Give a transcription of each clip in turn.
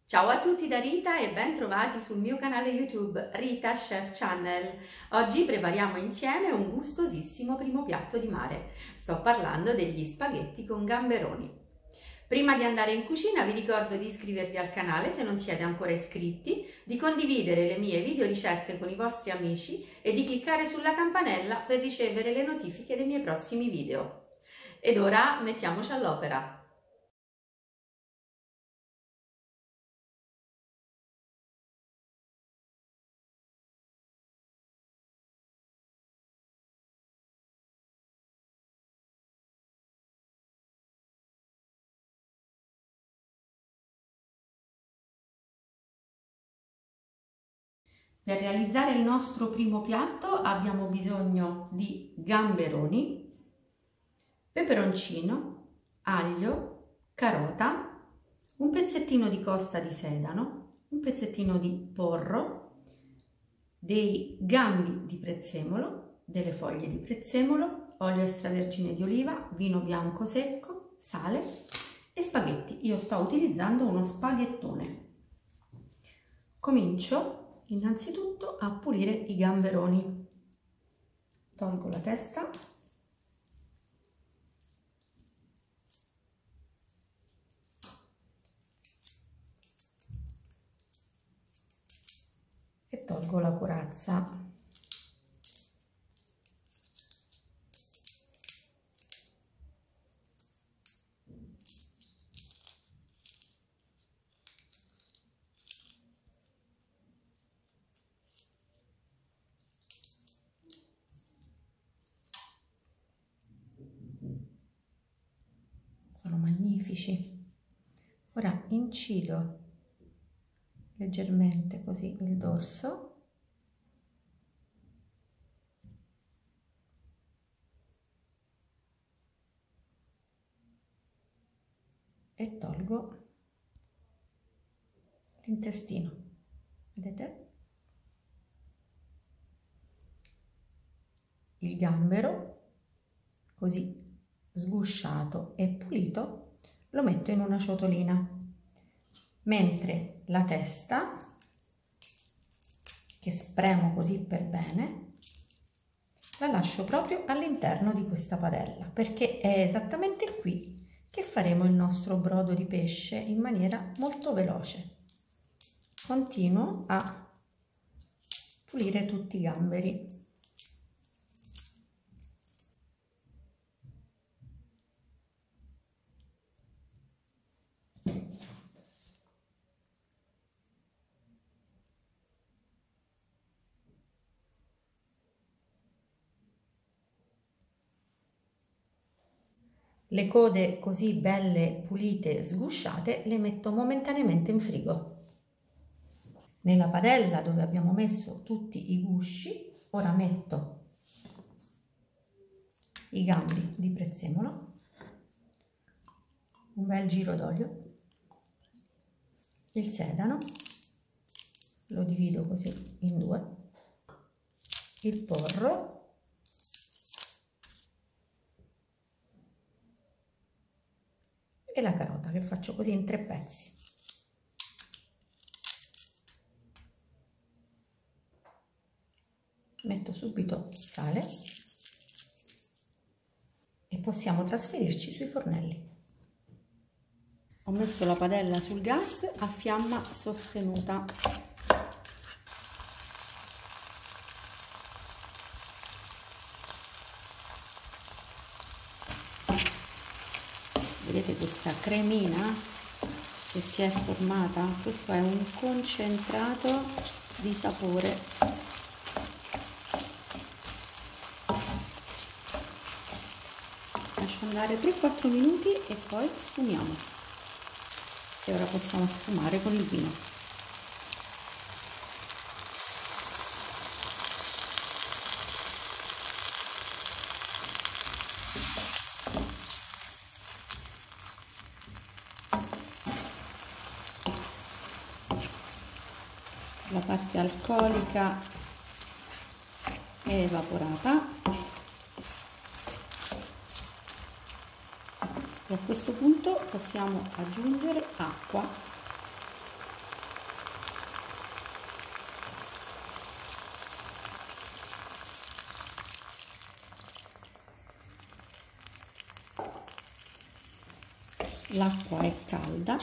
Ciao a tutti da Rita e ben trovati sul mio canale YouTube Rita Chef Channel. Oggi prepariamo insieme un gustosissimo primo piatto di mare. Sto parlando degli spaghetti con gamberoni. Prima di andare in cucina vi ricordo di iscrivervi al canale se non siete ancora iscritti, di condividere le mie video ricette con i vostri amici e di cliccare sulla campanella per ricevere le notifiche dei miei prossimi video. Ed ora mettiamoci all'opera. Per realizzare il nostro primo piatto abbiamo bisogno di gamberoni, peperoncino, aglio, carota, un pezzettino di costa di sedano, un pezzettino di porro, dei gambi di prezzemolo, delle foglie di prezzemolo, olio extravergine di oliva, vino bianco secco, sale e spaghetti. Io sto utilizzando uno spaghettone. Comincio innanzitutto a pulire i gamberoni. Tolgo la testa e tolgo la corazza. Sono magnifici. Ora incido leggermente così il dorso e tolgo l'intestino. Vedete? Il gambero, così sgusciato e pulito, lo metto in una ciotolina, mentre la testa, che spremo così per bene, la lascio proprio all'interno di questa padella, perché è esattamente qui che faremo il nostro brodo di pesce in maniera molto veloce. Continuo a pulire tutti i gamberi. Le code così belle, pulite, sgusciate, le metto momentaneamente in frigo. Nella padella dove abbiamo messo tutti i gusci, ora metto i gambi di prezzemolo, un bel giro d'olio, il sedano, lo divido così in due, il porro, e la carota che faccio così in 3 pezzi. Metto subito sale e possiamo trasferirci sui fornelli. Ho messo la padella sul gas a fiamma sostenuta. Vedete questa cremina che si è formata? Questo è un concentrato di sapore. Lascio andare 3-4 minuti e poi sfumiamo. E ora possiamo sfumare con il vino. La parte alcolica è evaporata e a questo punto possiamo aggiungere acqua l'acqua è calda.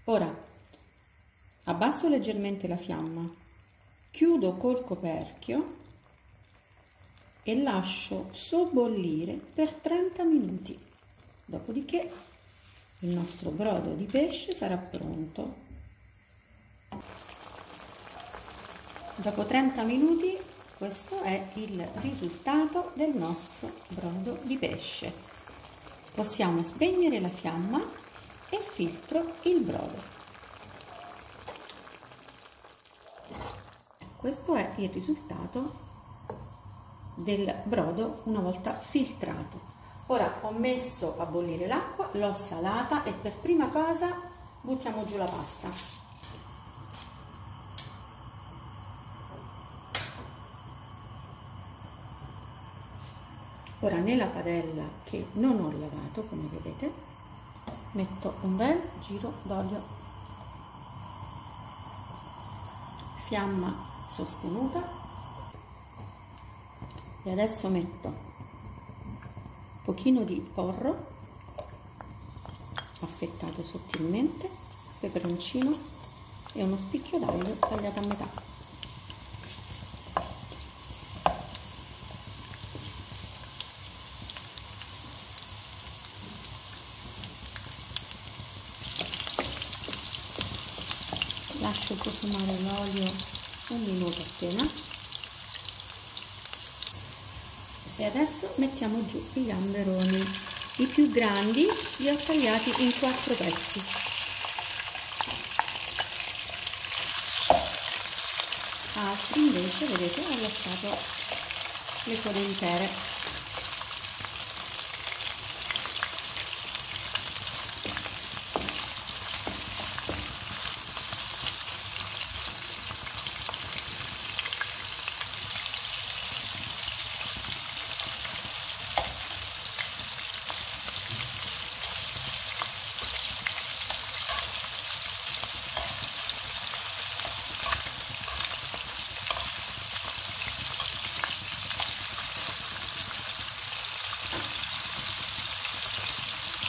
Ora abbasso leggermente la fiamma, chiudo col coperchio e lascio sobbollire per 30 minuti. Dopodiché il nostro brodo di pesce sarà pronto. Dopo 30 minuti questo è il risultato del nostro brodo di pesce. Possiamo spegnere la fiamma e filtro il brodo. Questo è il risultato del brodo una volta filtrato. Ora ho messo a bollire l'acqua, l'ho salata e per prima cosa buttiamo giù la pasta. Ora nella padella che non ho lavato, come vedete, metto un bel giro d'olio, fiamma sostenuta, e adesso metto un pochino di porro affettato sottilmente, peperoncino e uno spicchio d'aglio tagliato a metà. Lascio profumare l'olio un minuto appena e adesso mettiamo giù i gamberoni. I più grandi li ho tagliati in 4 pezzi. Altri invece, vedete, ho lasciato le code intere.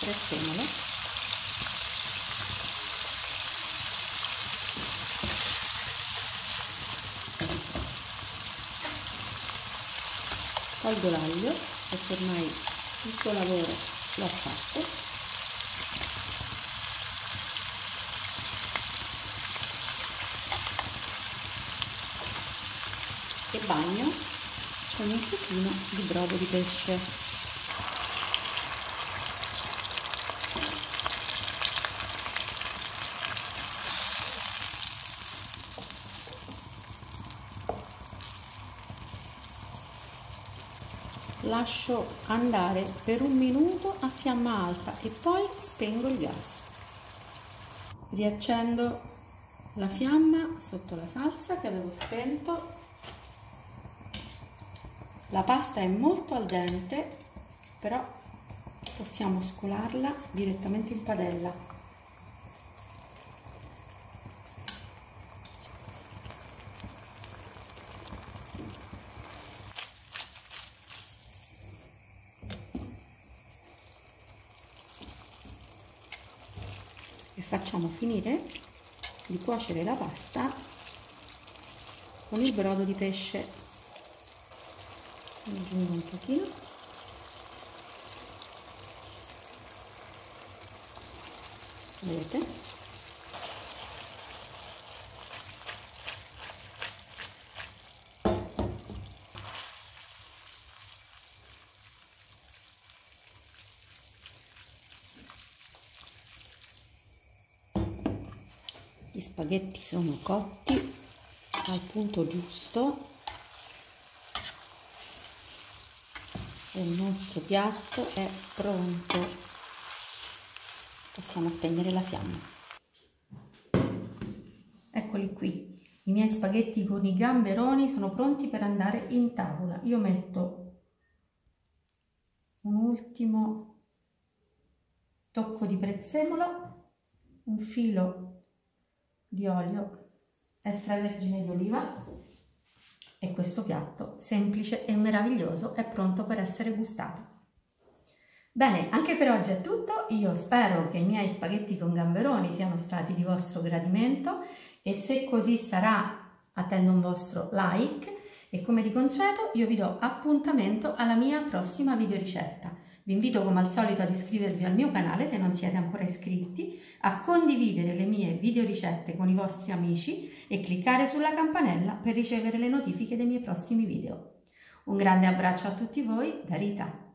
Prezzemolo, tolgo l'aglio perché ormai il suo lavoro l'ho fatto, e bagno con un pochino di brodo di pesce. Lascio andare per un minuto a fiamma alta e poi spengo il gas. Riaccendo la fiamma sotto la salsa che avevo spento. La pasta è molto al dente, però possiamo scolarla direttamente in padella. E facciamo finire di cuocere la pasta con il brodo di pesce. Aggiungo un pochino, vedete? Gli spaghetti sono cotti al punto giusto e il nostro piatto è pronto. Possiamo spegnere la fiamma. Eccoli qui, i miei spaghetti con i gamberoni sono pronti per andare in tavola. Io metto un ultimo tocco di prezzemolo, un filo di olio extravergine di oliva e questo piatto semplice e meraviglioso è pronto per essere gustato. Bene, anche per oggi è tutto. Io spero che i miei spaghetti con gamberoni siano stati di vostro gradimento e se così sarà attendo un vostro like e come di consueto io vi do appuntamento alla mia prossima videoricetta. Vi invito come al solito ad iscrivervi al mio canale se non siete ancora iscritti, a condividere le mie videoricette con i vostri amici e cliccare sulla campanella per ricevere le notifiche dei miei prossimi video. Un grande abbraccio a tutti voi da Rita.